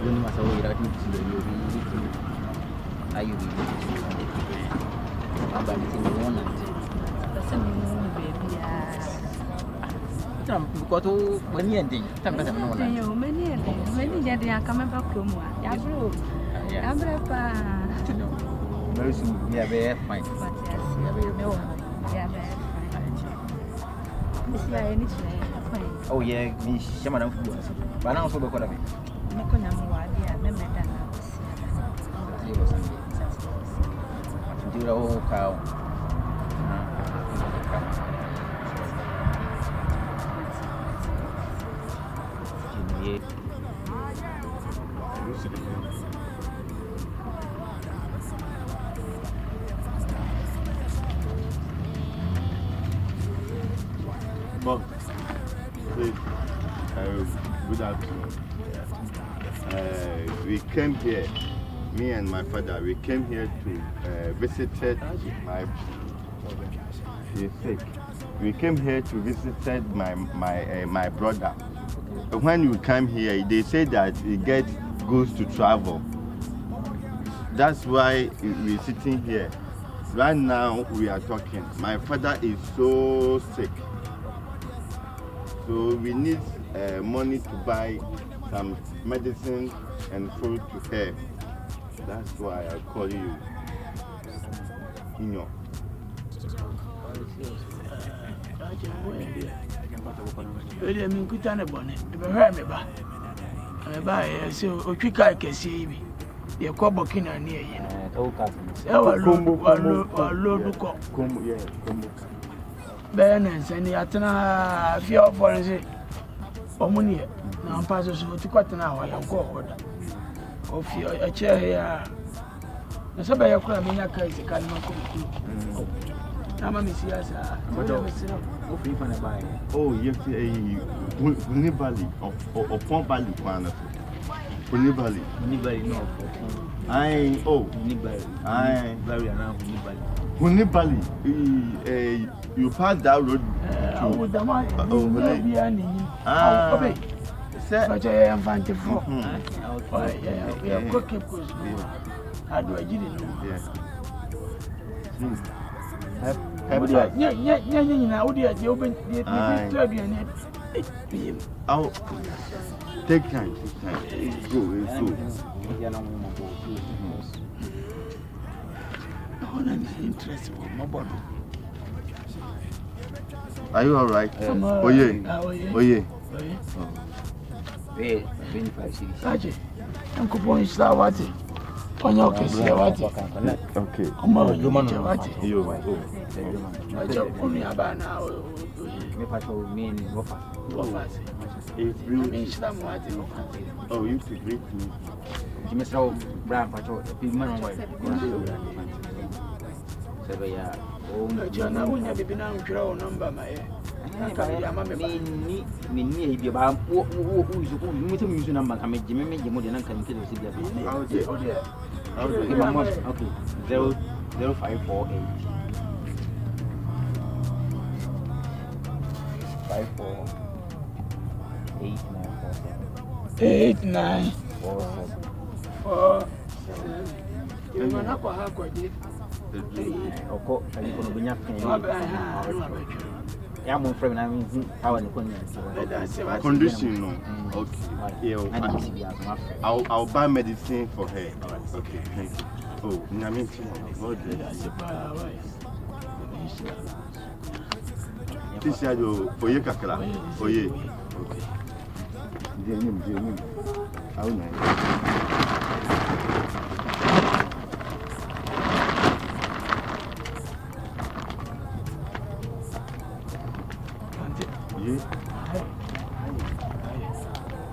When you are writing to you, are you about it in the one? Because many ending, many are coming back to me. Very soon, we are very fine. Oh, yeah, me, Shaman, but now for the Kodabi. Oh, cow. Mom, please, good afternoon. We came here, me and my father, we came here to visit my. She's sick. We came here to visit my brother. When you come here, they say that he gets goods to travel. That's why we're sitting here. Right now we are talking. My father is so sick. So we need money to buy some medicine and food to her. That's why I call you. Inyo. Ben and Yatana, if you're for it, Omuni, now passes to quite an hour. I'll go order. Of your chair here. The Sabaya Kramina case, the Kalmako. I'm a Messias. Oh, yes, a Unibali of Pompali, one of Unibali. Anybody know? I, oh, Unibali. I, very around Unibali. Unibali, you pass that road to the money. But I am Fante for. We are cooking. How do I get it? Yes. I'll take time. It's good. Are you all right? Oh yeah. Hey, 25 cities. I'm going to start what it. On your case, okay. I'm going to what you. Only about now. Oh, you to greet me. Mr. Brown Patrol, man on white. So, yeah, oh, John, I wouldn't have been on your number, my me be about who is using number. I mean, Jimmy, you more than can kill the okay, 00548 548 you will not have quite it. I'm on friend. I mean, how condition. Okay. Yeah, I'll buy medicine for her. Okay. Thank you. Oh, Namin. This is for you, Kakala. For you. Okay. How nice.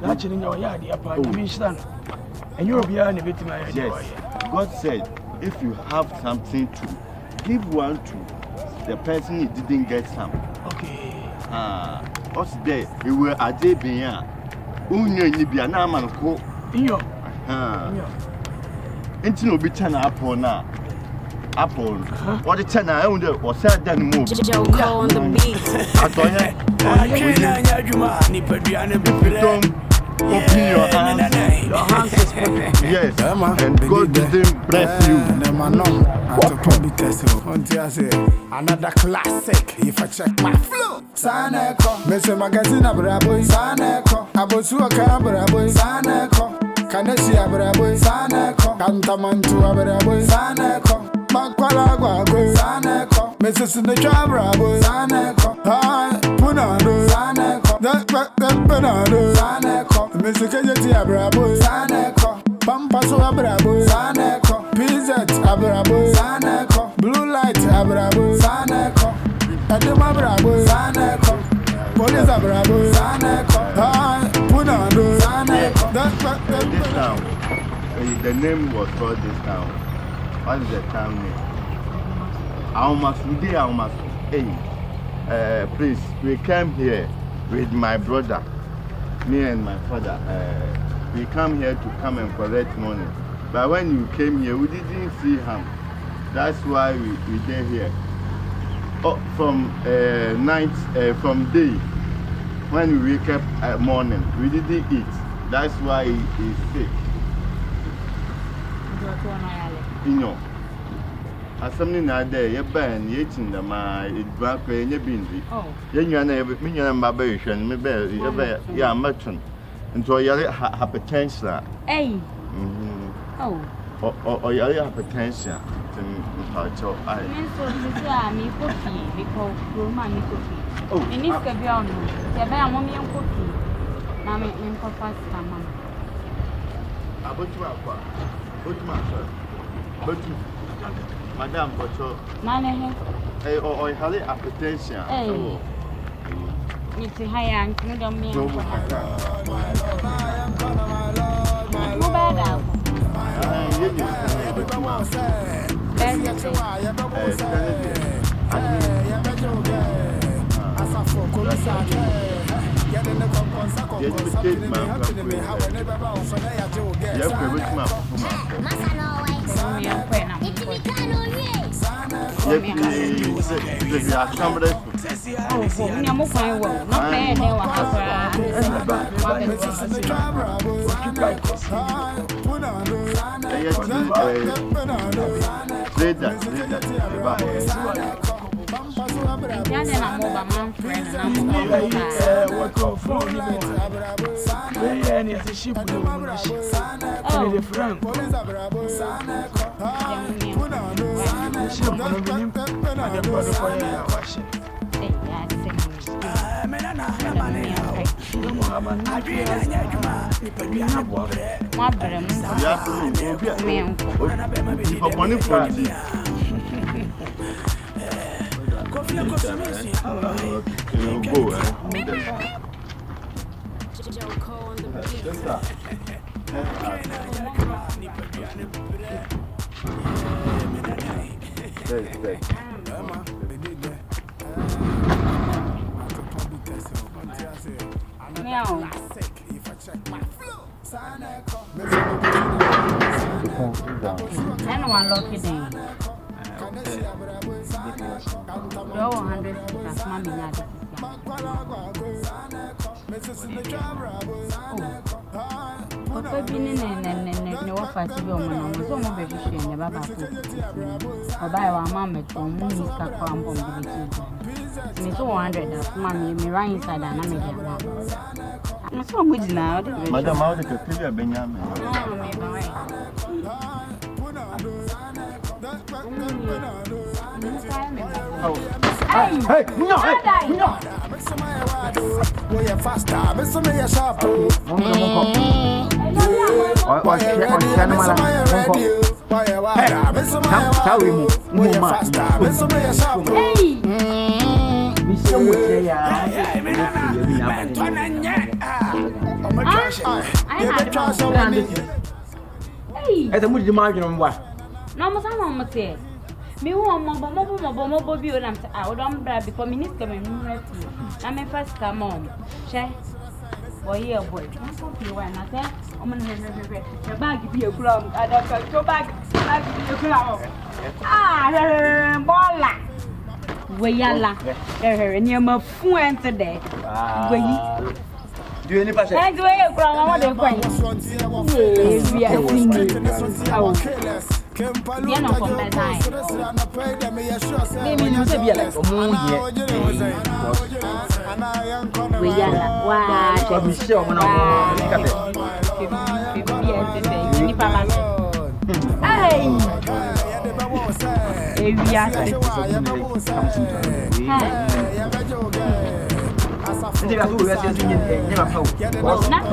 That's in your yard, and you'll be on a bit. Yes, God said, if you have something to give one to the person who didn't get some. Okay. What's there? You were a day being Libya, Naman Co. Into no be turn apple now. Apple. What the ten I owned was said then move. Joe on the beat. Open your hands. Your hands is perfect. Yes. And God didn't bless you. Another classic. If I check my flow, Saneko. Mr. Magazine Abraboy, Saneko. Abosu Abraboy, Saneko. Kanesi Abraboy, Saneko. Kantamantu Abraboy, Saneko. Makwalagwa, Saneko. Mrs. Sinatra Abraboy, Saneko. Punado, Saneko. Punado, Saneko. Mr. Kajati Abraboy, Saneko. Pampaso Abraboy, Saneko. PZ Abraboy, Saneko. Blue light Abraboy, Saneko. Adema Abraboy, Saneko. Police Abraboy, Saneko. Punado, Saneko. This town, the name was called this town. What is the town name? Hey, please, we came here with my brother, me and my father. We come here to come and collect money. But when you came here, we didn't see him. That's why we stay here. Oh, from night, from day, when we wake up at morning, we didn't eat. That's why he's sick. You know, as something out there, you're buying, you're eating them, it's back when you're busy. Oh, you're never, my baby, maybe, yeah, merchant. And so you have hypertension. Hey. Oh. Or you have hypertension. So I. Me coffee because Roman coffee. Oh. In this cabion, the bear mommy and coffee. Now make me for fast come. But Madame, but so. None. Hey, or you have hypertension. Hey. It's a high and kingdom me. No bad. Anyone lucky day. Your 100 plus mommy had Papa been in no fight to go on, so more baby and never back. Or buy one mamma to moon is cut from the me so 100 that's mommy, me right inside and I'm a I'm so good now. Madam, how did you feel Benjamin? Hey, no. We are faster. Mr. Mayor Sharp. Me want mobile be on I don't brag because minister me I'm a first come on. Che boy here boy. You want not there? I'm gonna the bag be a club. I don't go back. I be a club. Bola. We yalla. Near my friend today. Do any passion? That's where you're from. I want to go. We are seeing you. You're not from that time. Maybe you say be like a moon here. We are wow. So we show when I'm Hey. We are Not